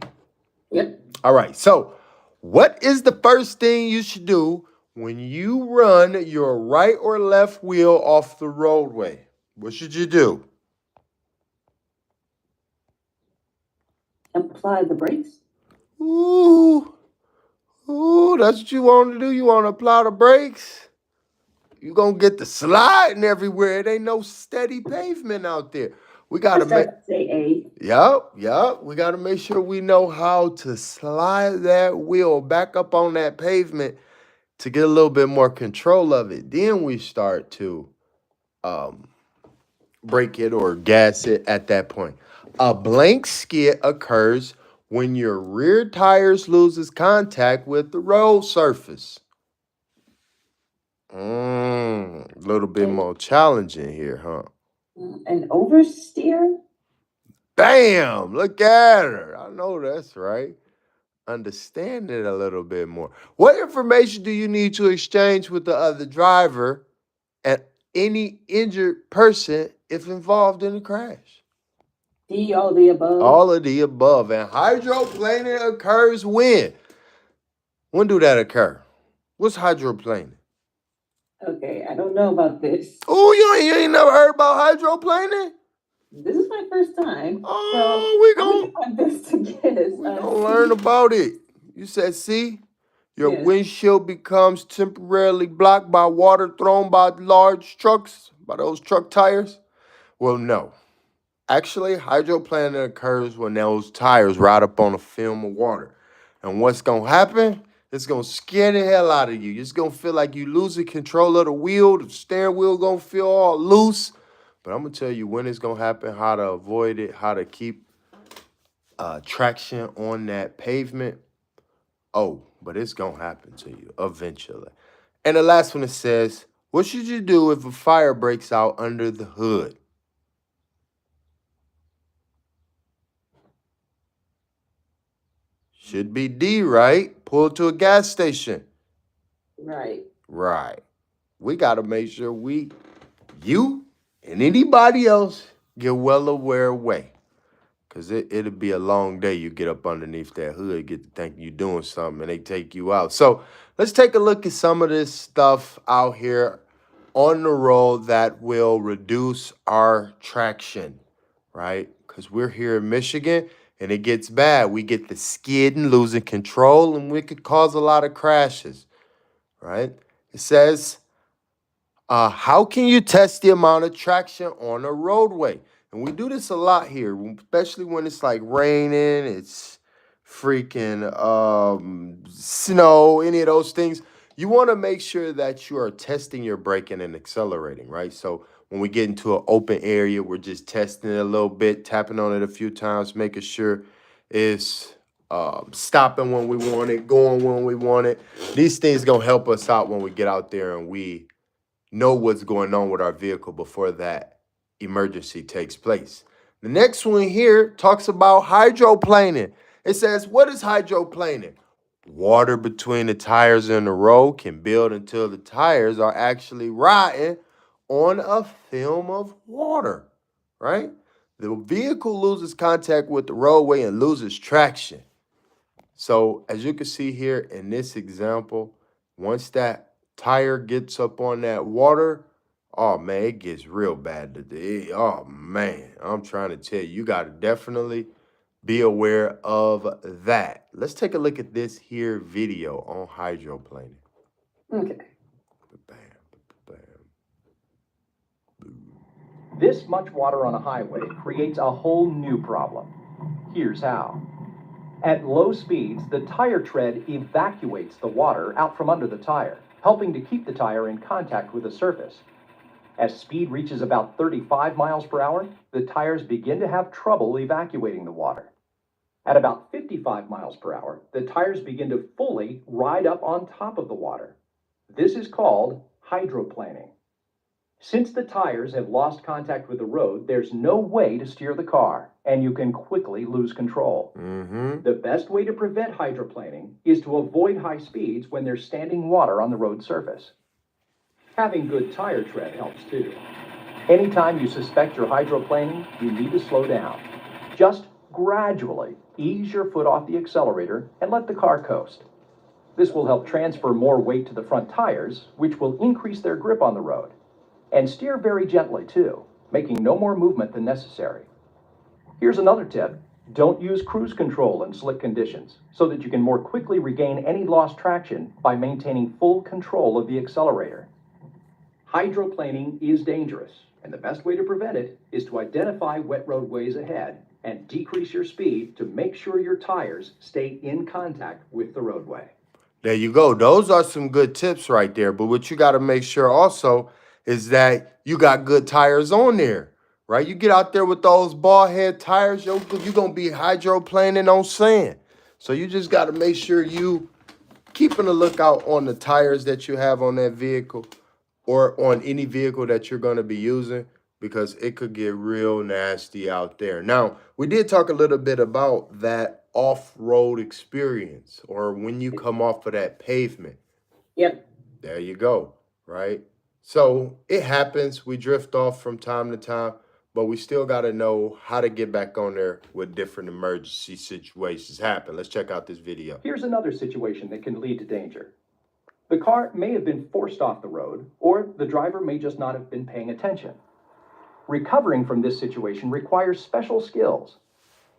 Yep. All right. So what is the first thing you should do when you run your right or left wheel off the roadway? What should you do? Apply the brakes. Ooh, that's what you want to do? You want to apply the brakes? You're going to get the sliding everywhere. It ain't no steady pavement out there. We got to make... Yup. We got to make sure we know how to slide that wheel back up on that pavement to get a little bit more control of it. Then we start to brake it or gas it at that point. A blank skid occurs when your rear tires loses contact with the road surface. A little bit more challenging here, huh? An oversteer? Bam! Look at her. I know that's right. Understand it a little bit more. What information do you need to exchange with the other driver and any injured person if involved in a crash? All of the above. All of the above. And hydroplaning occurs when? When do that occur? What's hydroplaning? Okay, I don't know about this. Oh, you ain't never heard about hydroplaning? This is my first time. Oh, I'm gonna this to guess. We gonna learn about it. You said, see, your windshield becomes temporarily blocked by water thrown by large trucks, by those truck tires. Well, no. Actually, hydroplaning occurs when those tires ride up on a film of water. And what's gonna happen? It's gonna scare the hell out of you. It's gonna feel like you losing control of the wheel. The steering wheel gonna feel all loose. But I'm gonna tell you when it's gonna happen, how to avoid it, how to keep traction on that pavement. Oh, but it's gonna happen to you eventually. And the last one, it says, what should you do if a fire breaks out under the hood? Should be D, right? Pull to a gas station. Right. We got to make sure you and anybody else get well aware way. Because it'll be a long day. You get up underneath that hood, get to think you're doing something, and they take you out. So let's take a look at some of this stuff out here on the road that will reduce our traction, right? Because we're here in Michigan, and it gets bad. We get the skidding, losing control, and we could cause a lot of crashes, right? It says, how can you test the amount of traction on a roadway? And we do this a lot here, especially when it's like raining, it's freaking snow, any of those things. You want to make sure that you are testing your braking and accelerating, right? So when we get into an open area, we're just testing it a little bit, tapping on it a few times, making sure it's stopping when we want it, going when we want it. These things going to help us out when we get out there and we know what's going on with our vehicle before that emergency takes place. The next one here talks about hydroplaning. It says, what is hydroplaning? Water between the tires and the road can build until the tires are actually rotting on a film of water, right? The vehicle loses contact with the roadway and loses traction. So as you can see here in this example, once that tire gets up on that water, oh man, it gets real bad. Oh man, I'm trying to tell you, you got to definitely be aware of that. Let's take a look at this here video on hydroplaning. Okay. Bam, bam. This much water on a highway creates a whole new problem. Here's how. At low speeds, the tire tread evacuates the water out from under the tire, helping to keep the tire in contact with the surface. As speed reaches about 35 miles per hour, the tires begin to have trouble evacuating the water. At about 55 miles per hour, the tires begin to fully ride up on top of the water. This is called hydroplaning. Since the tires have lost contact with the road, there's no way to steer the car, and you can quickly lose control. The best way to prevent hydroplaning is to avoid high speeds when there's standing water on the road surface. Having good tire tread helps too. Anytime you suspect you're hydroplaning, you need to slow down. Just gradually ease your foot off the accelerator and let the car coast. This will help transfer more weight to the front tires, which will increase their grip on the road. And steer very gently too, making no more movement than necessary. Here's another tip. Don't use cruise control in slick conditions so that you can more quickly regain any lost traction by maintaining full control of the accelerator. Hydroplaning is dangerous, and the best way to prevent it is to identify wet roadways ahead and decrease your speed to make sure your tires stay in contact with the roadway. There you go. Those are some good tips right there. But what you got to make sure also is that you got good tires on there, right? You get out there with those ball head tires, you're going to be hydroplaning on sand. So you just got to make sure you keeping a lookout on the tires that you have on that vehicle or on any vehicle that you're going to be using, because it could get real nasty out there. Now, we did talk a little bit about that off-road experience, or when you come off of that pavement. Yep. There you go, right? So it happens. We drift off from time to time, but we still got to know how to get back on there when different emergency situations happen. Let's check out this video. Here's another situation that can lead to danger. The car may have been forced off the road, or the driver may just not have been paying attention. Recovering from this situation requires special skills.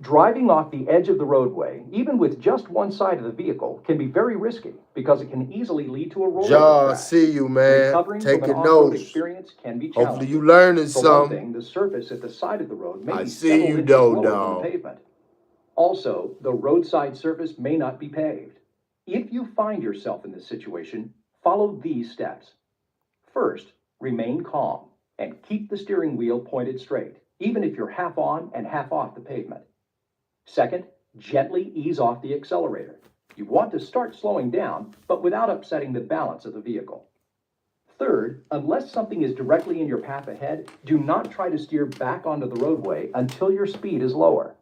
Driving off the edge of the roadway, even with just one side of the vehicle, can be very risky because it can easily lead to a rollover crash. See you, man. Recovering from Taking an off-road notes. experience can be challenging. Hopefully you learning For one something. thing, the surface at the side of the road may I be see several you, inches though, lower than dog. the pavement. Also, the roadside surface may not be paved. If you find yourself in this situation, follow these steps. First, remain calm and keep the steering wheel pointed straight, even if you're half on and half off the pavement. Second, gently ease off the accelerator. You want to start slowing down, but without upsetting the balance of the vehicle. Third, unless something is directly in your path ahead, do not try to steer back onto the roadway until your speed is lower.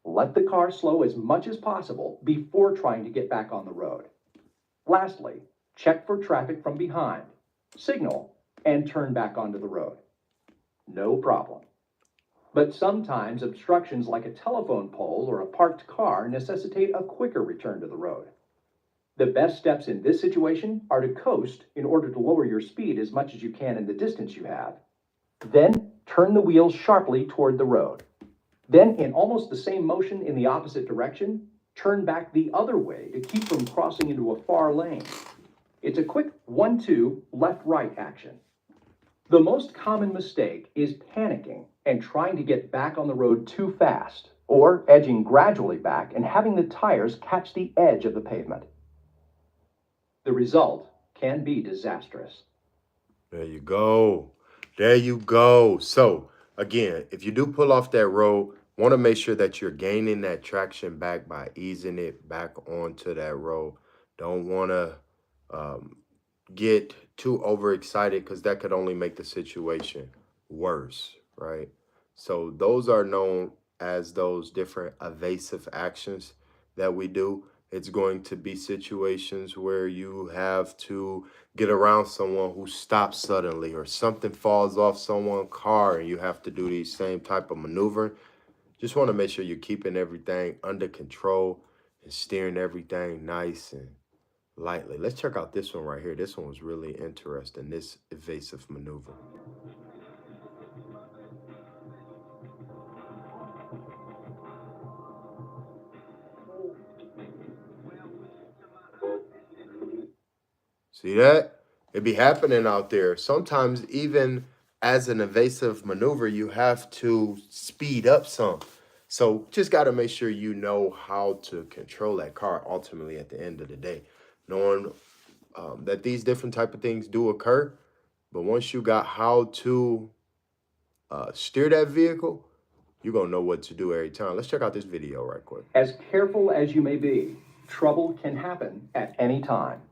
Let the car slow as much as possible before trying to get back on the road. Lastly, check for traffic from behind, signal, and turn back onto the road. No problem. But sometimes obstructions like a telephone pole or a parked car necessitate a quicker return to the road. The best steps in this situation are to coast in order to lower your speed as much as you can in the distance you have. Then turn the wheels sharply toward the road. Then, in almost the same motion in the opposite direction, turn back the other way to keep from crossing into a far lane. It's a quick 1-2 left-right action. The most common mistake is panicking and trying to get back on the road too fast, or edging gradually back and having the tires catch the edge of the pavement. The result can be disastrous. There you go. There you go. So, again, if you do pull off that road, want to make sure that you're gaining that traction back by easing it back onto that road. Don't want to get too overexcited, because that could only make the situation worse, right? So those are known as those different evasive actions that we do. It's going to be situations where you have to get around someone who stops suddenly, or something falls off someone's car and you have to do these same type of maneuver. Just want to make sure you're keeping everything under control and steering everything nice and lightly. Let's check out this one right here. This one was really interesting, this evasive maneuver. See that? It be happening out there. Sometimes even as an evasive maneuver, you have to speed up some. So just got to make sure you know how to control that car ultimately at the end of the day. Knowing that these different type of things do occur, but once you got how to steer that vehicle, you're going to know what to do every time. Let's check out this video right quick. As careful as you may be, trouble can happen at any time.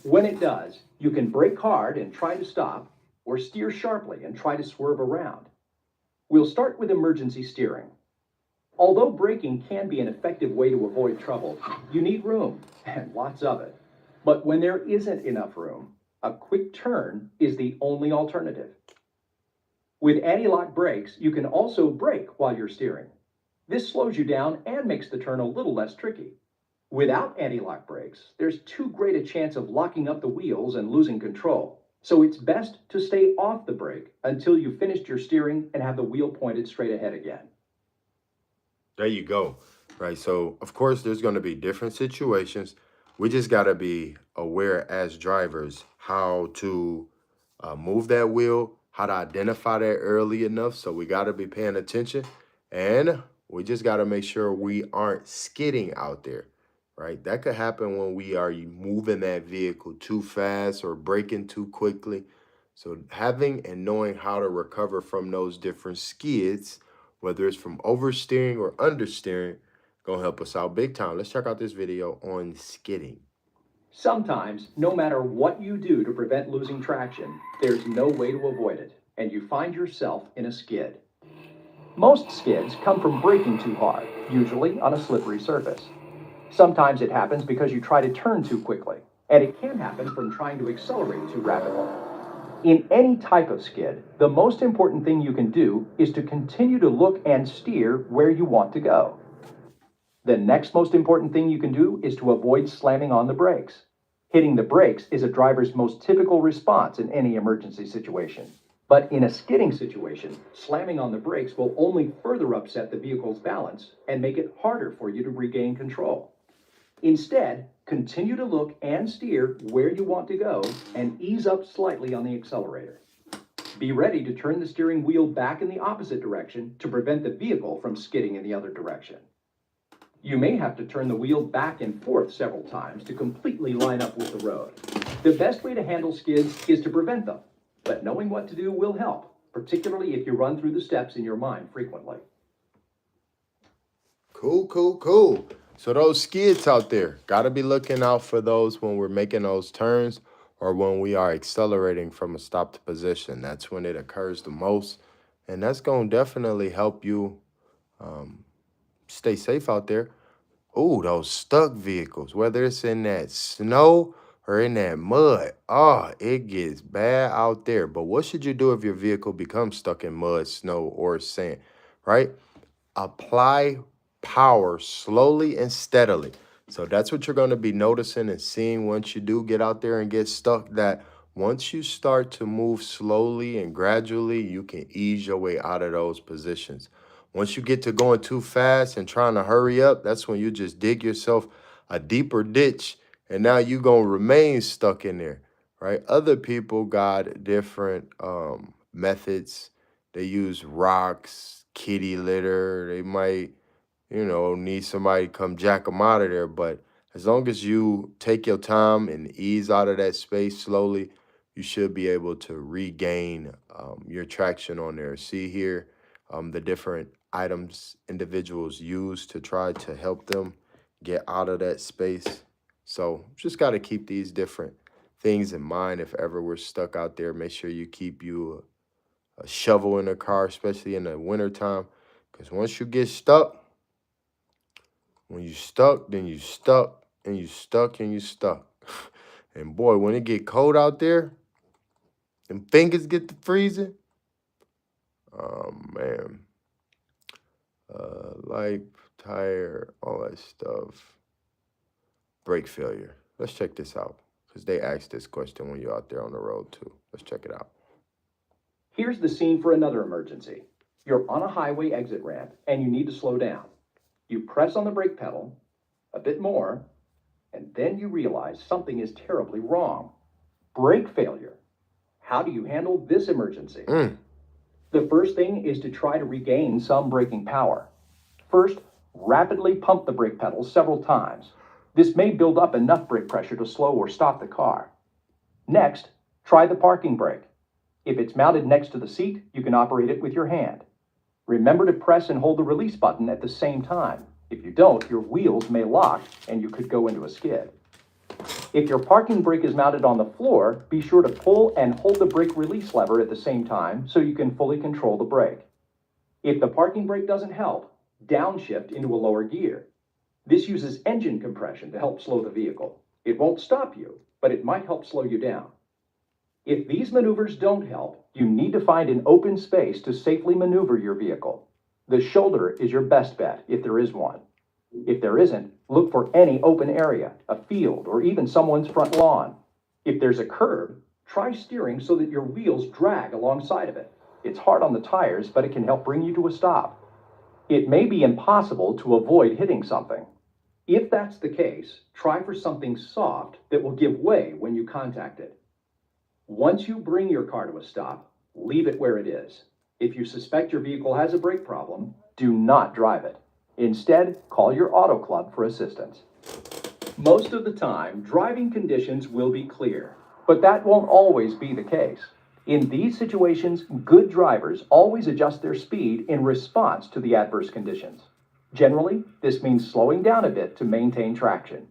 When it does, you can brake hard and try to stop, or steer sharply and try to swerve around. We'll start with emergency steering. Although braking can be an effective way to avoid trouble, you need room, and lots of it. But when there isn't enough room, a quick turn is the only alternative. With anti-lock brakes, you can also brake while you're steering. This slows you down and makes the turn a little less tricky. Without anti-lock brakes, there's too great a chance of locking up the wheels and losing control. So it's best to stay off the brake until you've finished your steering and have the wheel pointed straight ahead again. There you go. Right. So, of course, there's going to be different situations. We just got to be aware as drivers how to move that wheel, how to identify that early enough. So we got to be paying attention, and we just got to make sure we aren't skidding out there. Right? That could happen when we are moving that vehicle too fast or braking too quickly. So having and knowing how to recover from those different skids, whether it's from oversteering or understeering, gonna help us out big time. Let's check out this video on skidding. Sometimes, no matter what you do to prevent losing traction, there's no way to avoid it, and you find yourself in a skid. Most skids come from braking too hard, usually on a slippery surface. Sometimes it happens because you try to turn too quickly, and it can happen from trying to accelerate too rapidly. In any type of skid, the most important thing you can do is to continue to look and steer where you want to go. The next most important thing you can do is to avoid slamming on the brakes. Hitting the brakes is a driver's most typical response in any emergency situation. But in a skidding situation, slamming on the brakes will only further upset the vehicle's balance and make it harder for you to regain control. Instead, continue to look and steer where you want to go and ease up slightly on the accelerator. Be ready to turn the steering wheel back in the opposite direction to prevent the vehicle from skidding in the other direction. You may have to turn the wheel back and forth several times to completely line up with the road. The best way to handle skids is to prevent them, but knowing what to do will help, particularly if you run through the steps in your mind frequently. Cool. So those skids out there, got to be looking out for those when we're making those turns or when we are accelerating from a stopped position. That's when it occurs the most. And that's going to definitely help you stay safe out there. Oh, those stuck vehicles, whether it's in that snow or in that mud. Oh, it gets bad out there. But what should you do if your vehicle becomes stuck in mud, snow, or sand, right? Apply power slowly and steadily. So that's what you're going to be noticing and seeing once you do get out there and get stuck, that once you start to move slowly and gradually, you can ease your way out of those positions. Once you get to going too fast and trying to hurry up, that's when you just dig yourself a deeper ditch, and now you're going to remain stuck in there, right? Other people got different methods. They use rocks, kitty litter. They might, need somebody to come jack them out of there. But as long as you take your time and ease out of that space slowly, you should be able to regain your traction on there. See here the different items individuals use to try to help them get out of that space. So just got to keep these different things in mind. If ever we're stuck out there, make sure you keep you a shovel in the car, especially in the wintertime, because once you get stuck, When you stuck, then you stuck, and you stuck, and you stuck. And boy, when it get cold out there, and fingers get to freezing, oh man. Light, tire, all that stuff. Brake failure. Let's check this out, because they asked this question when you're out there on the road too. Let's check it out. Here's the scene for another emergency. You're on a highway exit ramp and you need to slow down. You press on the brake pedal, a bit more, and then you realize something is terribly wrong. Brake failure. How do you handle this emergency? The first thing is to try to regain some braking power. First, rapidly pump the brake pedal several times. This may build up enough brake pressure to slow or stop the car. Next, try the parking brake. If it's mounted next to the seat, you can operate it with your hand. Remember to press and hold the release button at the same time. If you don't, your wheels may lock and you could go into a skid. If your parking brake is mounted on the floor, be sure to pull and hold the brake release lever at the same time so you can fully control the brake. If the parking brake doesn't help, downshift into a lower gear. This uses engine compression to help slow the vehicle. It won't stop you, but it might help slow you down. If these maneuvers don't help, you need to find an open space to safely maneuver your vehicle. The shoulder is your best bet, if there is one. If there isn't, look for any open area, a field, or even someone's front lawn. If there's a curb, try steering so that your wheels drag alongside of it. It's hard on the tires, but it can help bring you to a stop. It may be impossible to avoid hitting something. If that's the case, try for something soft that will give way when you contact it. Once you bring your car to a stop, leave it where it is. If you suspect your vehicle has a brake problem, do not drive it. Instead, call your auto club for assistance. Most of the time, driving conditions will be clear, but that won't always be the case. In these situations, good drivers always adjust their speed in response to the adverse conditions. Generally, this means slowing down a bit to maintain traction.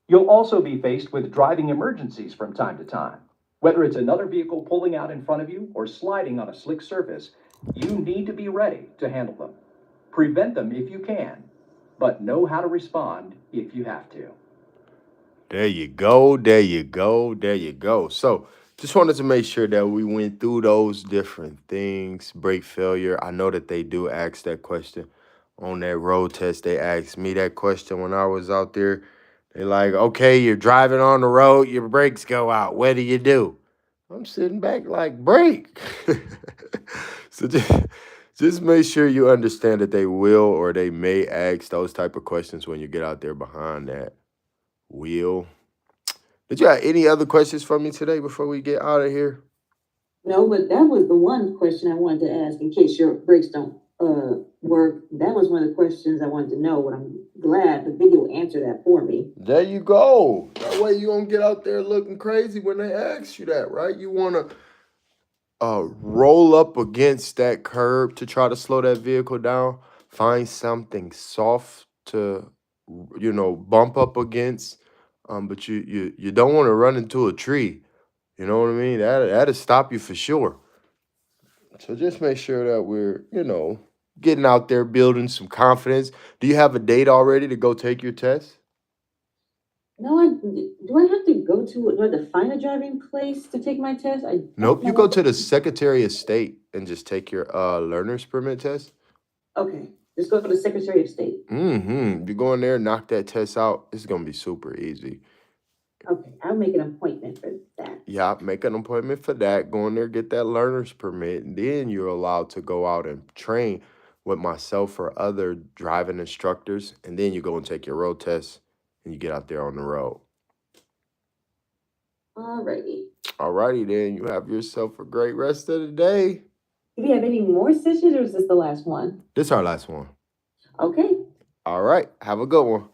You'll also be faced with driving emergencies from time to time. Whether it's another vehicle pulling out in front of you or sliding on a slick surface, you need to be ready to handle them. Prevent them if you can, but know how to respond if you have to. There you go, there you go, there you go. So just wanted to make sure that we went through those different things. Brake failure, I know that they do ask that question. On that road test, they asked me that question when I was out there. They're like, okay, you're driving on the road, your brakes go out. What do you do? I'm sitting back like, brake. So just make sure you understand that they will or they may ask those type of questions when you get out there behind that wheel. Did you have any other questions for me today before we get out of here? No, but that was the one question I wanted to ask in case your brakes don't work. That was one of the questions I wanted to know, but I'm glad the video answered that for me. There you go. That way you don't get out there looking crazy when they ask you that, right? You want to roll up against that curb to try to slow that vehicle down. Find something soft to, bump up against. But you don't want to run into a tree. You know what I mean? That'll stop you for sure. So just make sure that we're, getting out there, building some confidence. Do you have a date already to go take your test? No, do I have to go to find a driving place to take my test? Nope. You go to the Secretary of State and just take your learner's permit test. Okay. Just go to the Secretary of State. You go in there, knock that test out. It's going to be super easy. Okay. I'll make an appointment for that. Yeah, make an appointment for that. Go in there, get that learner's permit, and then you're allowed to go out and train with myself or other driving instructors. And then you go and take your road test and you get out there on the road. Alrighty then. You have yourself a great rest of the day. Do we have any more sessions or is this the last one? This is our last one. Okay. All right. Have a good one.